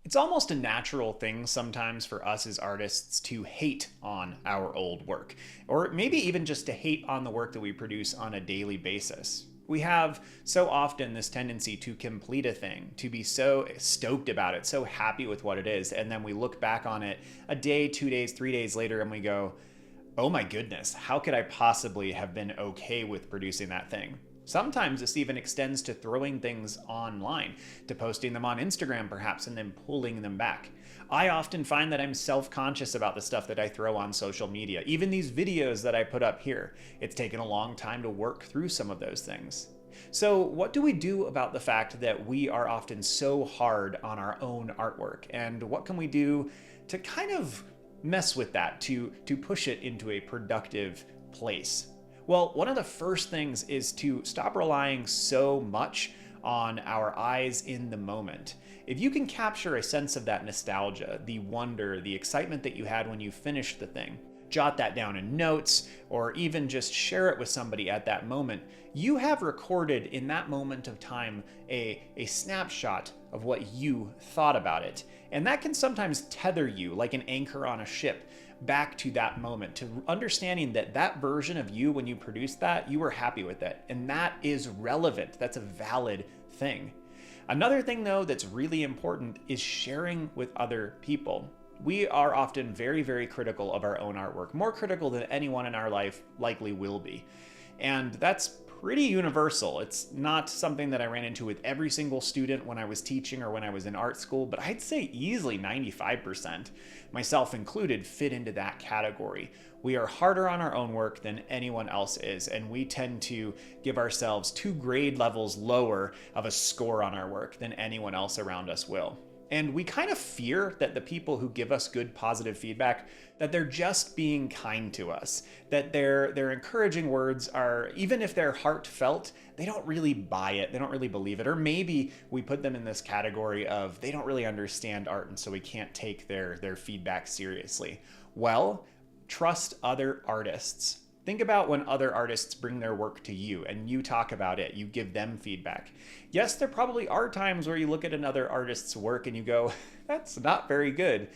It's almost a natural thing sometimes for us as artists to hate on our old work, or maybe even just to hate on the work that we produce on a daily basis. We have so often this tendency to complete a thing, to be so stoked about it, so happy with what it is, and then we look back on it a day, 2 days, 3 days later, and we go, oh my goodness, how could I possibly have been okay with producing that thing? Sometimes this even extends to throwing things online, to posting them on Instagram perhaps, and then pulling them back. I often find that I'm self-conscious about the stuff that I throw on social media, even these videos that I put up here. It's taken a long time to work through some of those things. So what do we do about the fact that we are often so hard on our own artwork? And what can we do to kind of mess with that, to push it into a productive place? Well, one of the first things is to stop relying so much on our eyes in the moment. If you can capture a sense of that nostalgia, the wonder, the excitement that you had when you finished the thing, jot that down in notes, or even just share it with somebody at that moment, you have recorded in that moment of time a snapshot of what you thought about it. And that can sometimes tether you like an anchor on a ship back to that moment, to understanding that that version of you when you produced that, you were happy with it. And that is relevant. That's a valid thing. Another thing though that's really important is sharing with other people. We are often very, very critical of our own artwork, more critical than anyone in our life likely will be. And that's pretty universal. It's not something that I ran into with every single student when I was teaching or when I was in art school, but I'd say easily 95%, myself included, fit into that category. We are harder on our own work than anyone else is, and we tend to give ourselves 2 grade levels lower of a score on our work than anyone else around us will. And we kind of fear that the people who give us good positive feedback, that they're just being kind to us, that their encouraging words are, even if they're heartfelt, they don't really buy it, they don't really believe it. Or maybe we put them in this category of they don't really understand art and so we can't take their feedback seriously. Well, trust other artists. Think about when other artists bring their work to you and you talk about it, you give them feedback. Yes, there probably are times where you look at another artist's work and you go, that's not very good.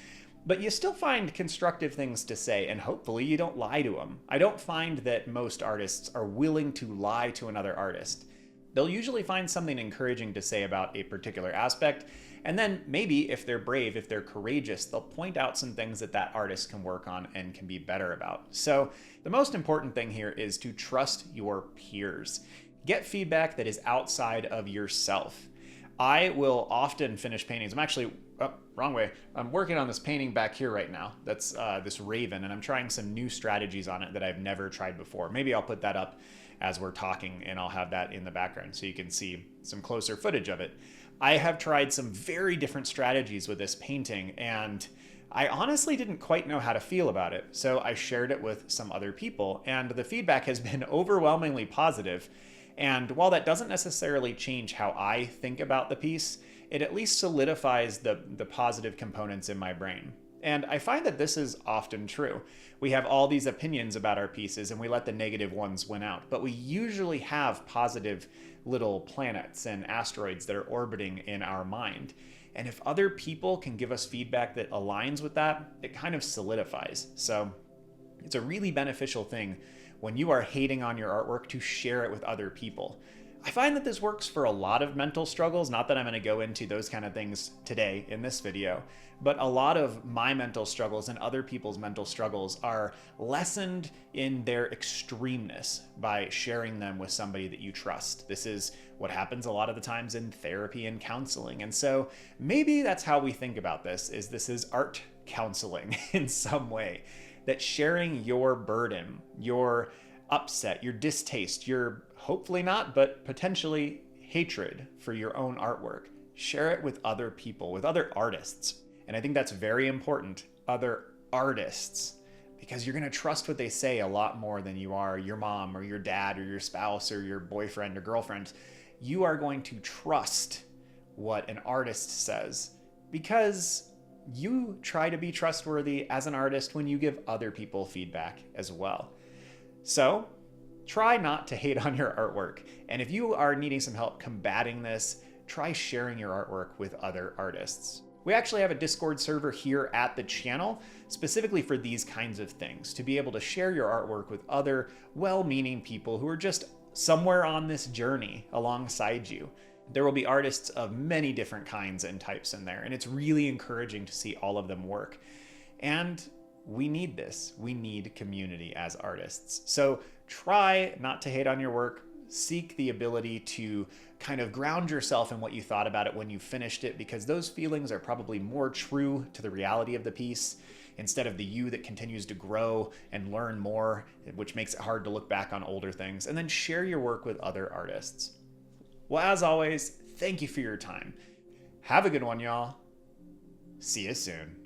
But you still find constructive things to say, and hopefully you don't lie to them. I don't find that most artists are willing to lie to another artist. They'll usually find something encouraging to say about a particular aspect, and then maybe if they're brave, if they're courageous, they'll point out some things that that artist can work on and can be better about. So the most important thing here is to trust your peers. Get feedback that is outside of yourself. I will often finish paintings. I'm actually, wrong way. I'm working on this painting back here right now. That's this raven, and I'm trying some new strategies on it that I've never tried before. Maybe I'll put that up as we're talking and I'll have that in the background so you can see some closer footage of it. I have tried some very different strategies with this painting, and I honestly didn't quite know how to feel about it. So I shared it with some other people, and the feedback has been overwhelmingly positive. And while that doesn't necessarily change how I think about the piece, it at least solidifies the positive components in my brain. And I find that this is often true. We have all these opinions about our pieces and we let the negative ones win out, but we usually have positive little planets and asteroids that are orbiting in our mind. And if other people can give us feedback that aligns with that, it kind of solidifies. So it's a really beneficial thing when you are hating on your artwork to share it with other people. I find that this works for a lot of mental struggles, not that I'm going to go into those kind of things today in this video, but a lot of my mental struggles and other people's mental struggles are lessened in their extremeness by sharing them with somebody that you trust. This is what happens a lot of the times in therapy and counseling. And so maybe that's how we think about this is art counseling in some way, that sharing your burden, your upset, your distaste, your hopefully not, but potentially hatred for your own artwork. Share it with other people, with other artists. And I think that's very important, other artists, because you're going to trust what they say a lot more than you are your mom or your dad or your spouse or your boyfriend or girlfriend. You are going to trust what an artist says because you try to be trustworthy as an artist when you give other people feedback as well. So try not to hate on your artwork. And if you are needing some help combating this, try sharing your artwork with other artists. We actually have a Discord server here at the channel specifically for these kinds of things, to be able to share your artwork with other well-meaning people who are just somewhere on this journey alongside you. There will be artists of many different kinds and types in there, and it's really encouraging to see all of them work. And we need this. We need community as artists. So try not to hate on your work. Seek the ability to kind of ground yourself in what you thought about it when you finished it, because those feelings are probably more true to the reality of the piece instead of the you that continues to grow and learn more, which makes it hard to look back on older things. And then share your work with other artists. Well, as always, thank you for your time. Have a good one, y'all. See you soon.